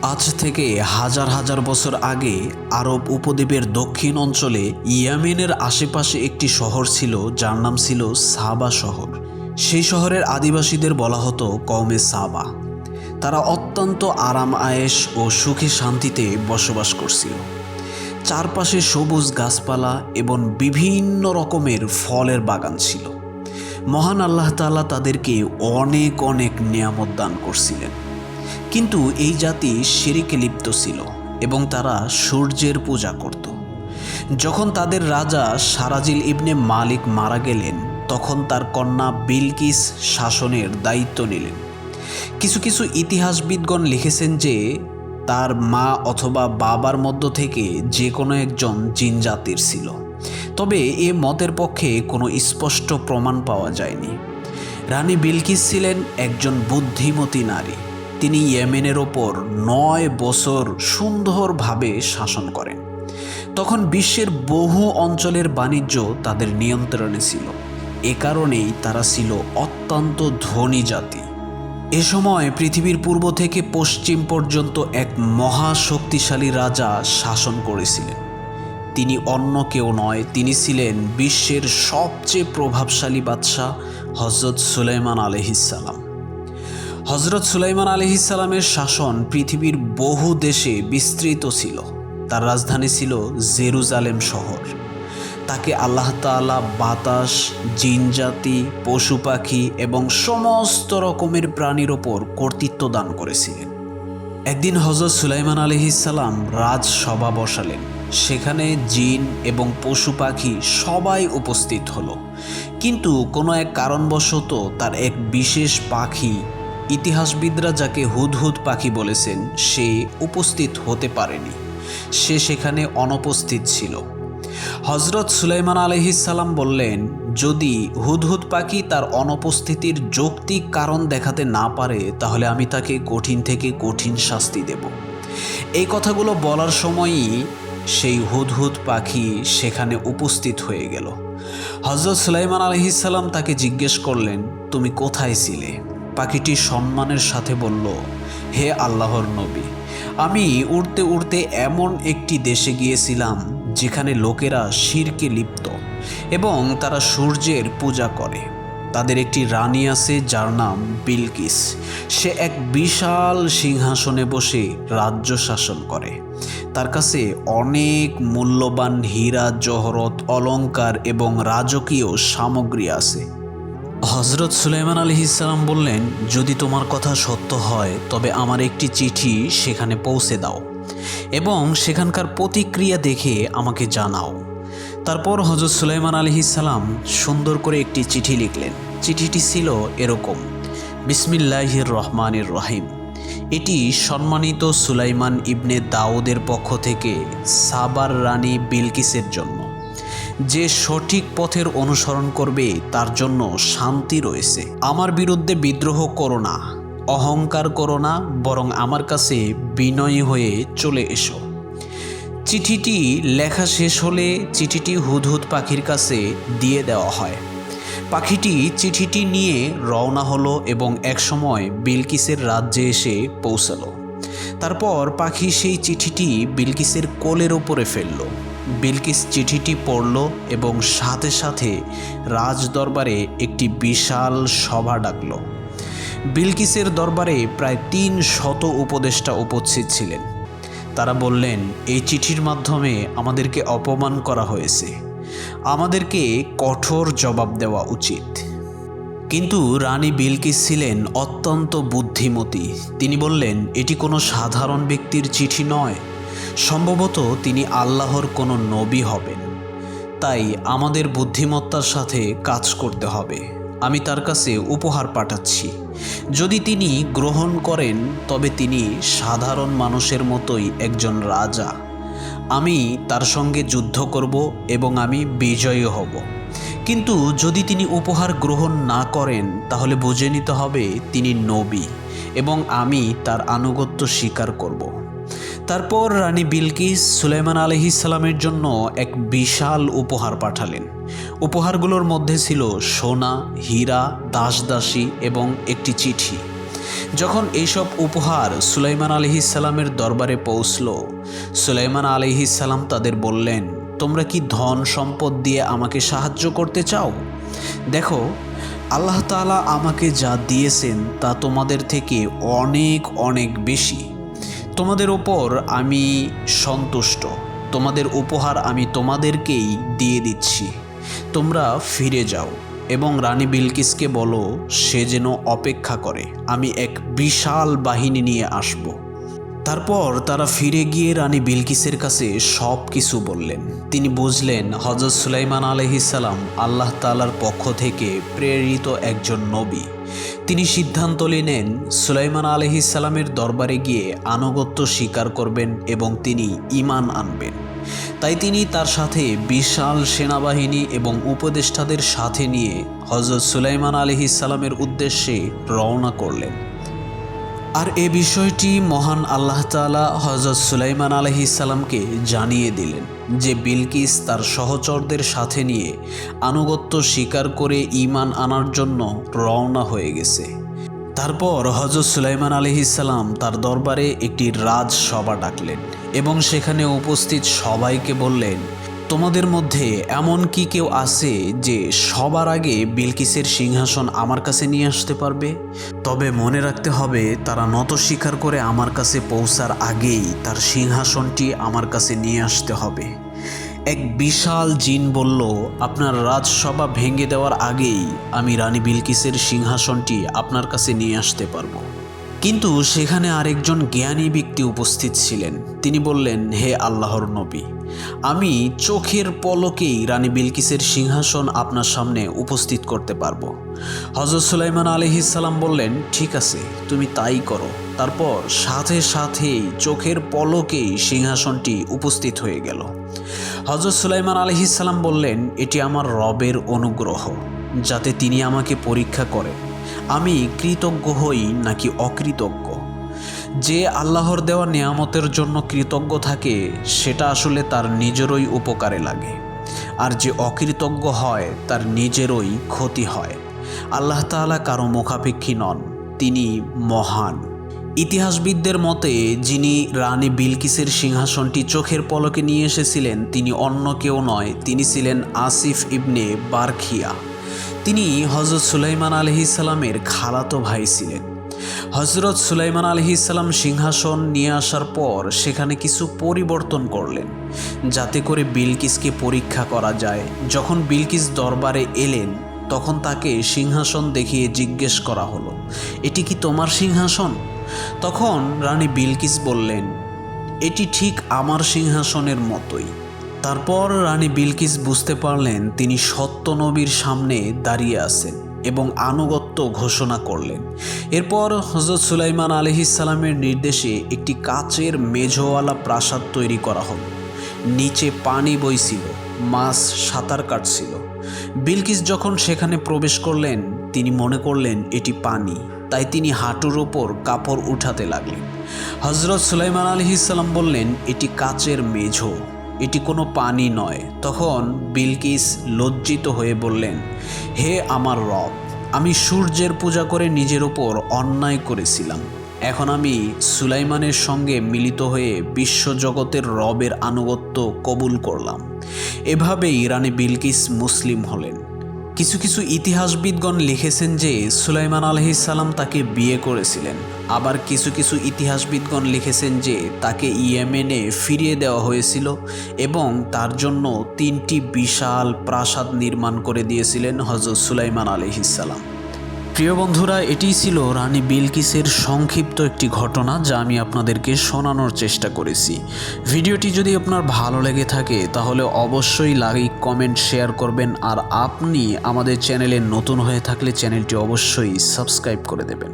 আজ থেকে হাজার হাজার বছর আগে আরব উপদ্বীপের দক্ষিণ অঞ্চলে ইয়েমেনের আশেপাশে একটি শহর ছিল যার নাম ছিল সাবা শহর। সেই শহরের আদিবাসীদের বলা হতো কওমে সাবা। তারা অত্যন্ত আরাম আয়েশ ও সুখে শান্তিতে বসবাস করছিল। চারপাশে সবুজ গাছপালা এবং বিভিন্ন রকমের ফলের বাগান ছিল। মহান আল্লাহ তাআলা তাদেরকে অনেক অনেক নিয়ামত দান করছিলেন। কিন্তু এই জাতি শিরকে লিপ্ত ছিল এবং তারা সূর্যের পূজা করত। যখন তাদের রাজা সারাজিল ইবনে মালিক মারা গেলেন, তখন তার কন্যা বিলকিস শাসনের দায়িত্ব নিলেন। কিছু কিছু ইতিহাসবিদগণ লিখেছেন যে তার মা অথবা বাবার মধ্য থেকে যে কোনো একজন জিন জাতির ছিল, তবে এ মতের পক্ষে কোনো স্পষ্ট প্রমাণ পাওয়া যায়নি। রানী বিলকিস ছিলেন একজন বুদ্ধিমতী নারী। তিনি ইয়েমেনের ওপর 9 বছর সুন্দরভাবে শাসন করেন। তখন বিশ্বের বহু অঞ্চলের বাণিজ্য তাদের নিয়ন্ত্রণে ছিল। এ কারণেই তারা ছিল অত্যন্ত ধনী জাতি। এ সময় পৃথিবীর পূর্ব থেকে পশ্চিম পর্যন্ত এক মহা শক্তিশালী রাজা শাসন করেছিলেন। তিনি অন্য কেউ নয়, তিনি ছিলেন বিশ্বের সবচেয়ে প্রভাবশালী বাদশাহ হযরত সুলাইমান আলাইহিসসালাম। হযরত সুলাইমান আলাইহিসসালামের শাসন পৃথিবীর বহু দেশে বিস্তৃত ছিল। তার রাজধানী ছিল জেরুজালেম শহর। তাকে আল্লাহ তাআলা বাতাস, জিনজাতি, পশু পাখি এবং সমস্ত রকমের প্রাণীর ওপর কর্তৃত্ব দান করেছিলেন। একদিন হযরত সুলাইমান আলাইহিসসালাম রাজসভা বসালেন। সেখানে জিন এবং পশু পাখি সবাই উপস্থিত হলো, কিন্তু কোনো এক কারণবশত তার এক বিশেষ পাখি, ইতিহাসবিদরা যাকে হুদহুদ পাখি বলেছেন, সে উপস্থিত হতে পারেনি। সে সেখানে অনুপস্থিত ছিল। হযরত সুলাইমান আলাইহিসসালাম বললেন, যদি হুদহুদ পাখি তার অনুপস্থিতির যৌক্তিক কারণ দেখাতে না পারে, তাহলে আমি তাকে কঠিন থেকে কঠিন শাস্তি দেব। এই কথাগুলো বলার সময়ই সেই হুদহুদ পাখি সেখানে উপস্থিত হয়ে গেল। হযরত সুলাইমান আলাইহিসসালাম তাকে জিজ্ঞেস করলেন, তুমি কোথায় ছিলে? পাখিটি সম্মানের সাথে বলল, হে আল্লাহর নবী, আমি উড়তে উড়তে এমন একটি দেশে গিয়েছিলাম যেখানে লোকেরা শিরকে লিপ্ত এবং তারা সূর্যের পূজা করে। তাদের একটি রানী আছে যার নাম বিলকিস। সে এক বিশাল সিংহাসনে বসে রাজ্য শাসন করে। তার কাছে অনেক মূল্যবান হীরা জহরত, অলংকার এবং রাজকীয় সামগ্রী আছে। হযরত সুলাইমান আলাইহিসসালাম বললেন, যদি তোমার কথা সত্য হয় তবে আমার একটি চিঠি সেখানে পৌঁছে দাও এবং সেখানকার প্রতিক্রিয়া দেখে আমাকে জানাও। তারপর হযরত সুলাইমান আলাইহিসসালাম সুন্দর করে একটি চিঠি লিখলেন। চিঠিটি ছিল এরকম: বিসমিল্লাহির রহমানির রহিম। এটি সম্মানিত সুলাইমান ইবনে দাউদের পক্ষ থেকে সাবার রানী বিলকিসের জন্য। যে সঠিক পথের অনুসরণ করবে তার জন্য শান্তি রয়েছে। আমার বিরুদ্ধে বিদ্রোহ করো না, অহংকার করো না, বরং আমার কাছে বিনয়ী হয়ে চলে এসো। চিঠিটি লেখা শেষ হলে চিঠিটি হুদহুদ পাখির কাছে দিয়ে দেওয়া হয়। পাখিটি চিঠিটি নিয়ে রওনা হলো এবং একসময় বিলকিসের রাজ্যে এসে পৌঁছালো। তারপর পাখি সেই চিঠিটি বিলকিসের কোলের ওপরে ফেলল। বিলকিস চিঠিটি পড়ল এবং সাথে সাথে রাজদরবারে একটি বিশাল সভা ডাকল। বিলকিসের দরবারে প্রায় 300 উপদেষ্টা উপস্থিত ছিলেন। তারা বললেন, এই চিঠির মাধ্যমে আমাদেরকে অপমান করা হয়েছে, আমাদেরকে কঠোর জবাব দেওয়া উচিত। কিন্তু রানী বিলকিস ছিলেন অত্যন্ত বুদ্ধিমতী। তিনি বললেন, এটি কোনো সাধারণ ব্যক্তির চিঠি নয়, সম্ভবত তিনি আল্লাহর কোনো নবী হবেন। তাই আমাদের বুদ্ধিমত্তার সাথে কাজ করতে হবে। আমি তার কাছে উপহার পাঠাচ্ছি। যদি তিনি গ্রহণ করেন তবে তিনি সাধারণ মানুষের মতোই একজন রাজা। আমি তার সঙ্গে যুদ্ধ করব এবং আমি বিজয়ী হব। কিন্তু যদি তিনি উপহার গ্রহণ না করেন তাহলে বুঝে নিতে হবে তিনি নবী এবং আমি তার আনুগত্য স্বীকার করব। তারপর রানী বিলকিস সুলাইমান আলাইহিসসালামের জন্য এক বিশাল উপহার পাঠালেন। উপহারগুলোর মধ্যে ছিল সোনা, হীরা, দাসদাসী এবং একটি চিঠি। যখন এইসব উপহার সুলাইমান আলাইহিসসালামের দরবারে পৌঁছল, সুলাইমান আলাইহিসসালাম তাদের বললেন, তোমরা কি ধন সম্পদ দিয়ে আমাকে সাহায্য করতে চাও? দেখো, আল্লাহ তাআলা আমাকে যা দিয়েছেন তা তোমাদের থেকে অনেক অনেক বেশি। তোমাদের ওপর আমি সন্তুষ্ট। তোমাদের উপহার আমি তোমাদেরকেই দিয়ে দিচ্ছি। তোমরা ফিরে যাও এবং রানী বিলকিসকে বলো সে যেন অপেক্ষা করে, আমি এক বিশাল বাহিনী নিয়ে আসব। তারপর তারা ফিরে গিয়ে রানী বিলকিসের কাছে সব কিছু বললেন। তিনি বুঝলেন হযরত সুলাইমান আলাইহিসসালাম আল্লাহ তাআলার পক্ষ থেকে প্রেরিত একজন নবী। তিনি সিদ্ধান্ত নিলেন সুলাইমান আলাইহিসসালামের দরবারে গিয়ে আনুগত্য স্বীকার করবেন এবং তিনি ঈমান আনবেন। তাই তিনি তার সাথে বিশাল সেনাবাহিনী এবং উপদেষ্টাদের সাথে নিয়ে হযরত সুলাইমান আলাইহিসসালামের উদ্দেশ্যে রওনা করলেন। আর এ বিষয়টি মহান আল্লাহ তাআলা হযরত সুলাইমান আলাইহিসসালামকে জানিয়ে দিলেন যে বিলকিস তার সহচরদের সাথে নিয়ে আনুগত্য স্বীকার করে ঈমান আনার জন্য রওনা হয়ে গেছে। তারপর হযরত সুলাইমান আলাইহিসসালাম তার দরবারে একটি রাজসভা ডাকলেন এবং সেখানে উপস্থিত সবাইকে বললেন, তোমাদের মধ্যে এমন কি কেউ আছে যে সবার আগে বিলকিসের সিংহাসন আমার কাছে নিয়ে আসতে পারবে? তবে মনে রাখতে হবে তারা নত স্বীকার করে আমার কাছে পৌঁছার আগেই তার সিংহাসনটি আমার কাছে নিয়ে আসতে হবে। এক বিশাল জিন বলল, আপনার রাজসভা ভেঙে দেওয়ার আগেই আমি রানী বিলকিসের সিংহাসনটি আপনার কাছে নিয়ে আসতে পারবো। কিন্তু সেখানে আরেকজন জ্ঞানী ব্যক্তি উপস্থিত ছিলেন। তিনি বললেন, হে আল্লাহর নবী, আমি চোখের পলকেই রানী বিলকিসের সিংহাসন আপনার সামনে উপস্থিত করতে পারবো। হযরত সুলাইমান আলাইহিসসালাম বললেন, ঠিক আছে, তুমি তাই করো। তারপর সাথে সাথেই চোখের পলকেই সিংহাসনটি উপস্থিত হয়ে গেল। হযরত সুলাইমান আলাইহিসসালাম বললেন, এটি আমার রবের অনুগ্রহ, যাতে তিনি আমাকে পরীক্ষা করেন আমি কৃতজ্ঞ হই নাকি অকৃতজ্ঞ। যে আল্লাহর দেওয়া নিয়ামতের জন্য কৃতজ্ঞ থাকে সেটা আসলে তার নিজেরই উপকারে লাগে, আর যে অকৃতজ্ঞ হয় তার নিজেরই ক্ষতি হয়। আল্লাহ তাআলা কারো মুখাপেক্ষী নন, তিনি মহান। ইতিহাসবিদদের মতে যিনি রানী বিলকিসের সিংহাসনটি চোখের পলকে নিয়ে এসেছিলেন তিনি অন্য কেউ নয়, তিনি ছিলেন আসিফ ইবনে বারখিয়া। তিনি হযরত সুলাইমান আলাইহিসসালামের খালাতো ভাই ছিলেন। হযরত সুলাইমান আলাইহিসসালাম সিংহাসন নিয়ে আসার পর সেখানে কিছু পরিবর্তন করলেন যাতে করে বিলকিসকে পরীক্ষা করা যায়। যখন বিলকিস দরবারে এলেন তখন তাকে সিংহাসন দেখিয়ে জিজ্ঞেস করা হলো, এটি কি তোমার সিংহাসন? তখন রানী বিলকিস বললেন, এটি ঠিক আমার সিংহাসনের মতোই। তারপর রানী বিলকিস বুঝতে পারলেন তিনি সত্য নবীর সামনে দাঁড়িয়ে আছেন এবং আনুগত্য ঘোষণা করলেন। এরপর হযরত সুলাইমান আলাইহিসসালামের নির্দেশে একটি কাচের মেঝওয়ালা প্রাসাদ তৈরি করা হলো। নিচে পানি বইছিল, মাছ সাঁতার কাটছিল। বিলকিস যখন সেখানে প্রবেশ করলেন তিনি মনে করলেন এটি পানি, তাই তিনি হাঁটুর ওপর কাপড় উঠাতে লাগলেন। হযরত সুলাইমান আলাইহিসসালাম বললেন, এটি কাচের মেঝো, এটি কোনো পানি নয়। তখন বিলকিস লজ্জিত হয়ে বললেন, হে আমার রব, আমি সূর্যের পূজা করে নিজের ওপর অন্যায় করেছিলাম। এখন আমি সুলাইমানের সঙ্গে মিলিত হয়ে বিশ্বজগতের রবের আনুগত্য কবুল করলাম। এভাবেই রানী বিলকিস মুসলিম হলেন। কিছু কিছু ইতিহাসবিদগণ লিখেছেন যে সুলাইমান আলাইহিসসালাম তাকে বিয়ে করেছিলেন। আবার কিছু কিছু ইতিহাসবিদগণ লিখেছেন যে তাকে ইয়েমেনে ফিরিয়ে দেওয়া হয়েছিল এবং তার জন্য 3টি বিশাল প্রাসাদ নির্মাণ করে দিয়েছিলেন হযরত সুলাইমান আলাইহিসসালাম। প্রিয় বন্ধুরা, এটিই ছিল রানী বিলকিসের সংক্ষিপ্ত একটি ঘটনা যা আমি আপনাদেরকে শোনানোর চেষ্টা করেছি। ভিডিওটি যদি আপনার ভালো লেগে থাকে তাহলে অবশ্যই লাইক, কমেন্ট, শেয়ার করবেন। আর আপনি আমাদের চ্যানেলে নতুন হয়ে থাকলে চ্যানেলটি অবশ্যই সাবস্ক্রাইব করে দেবেন।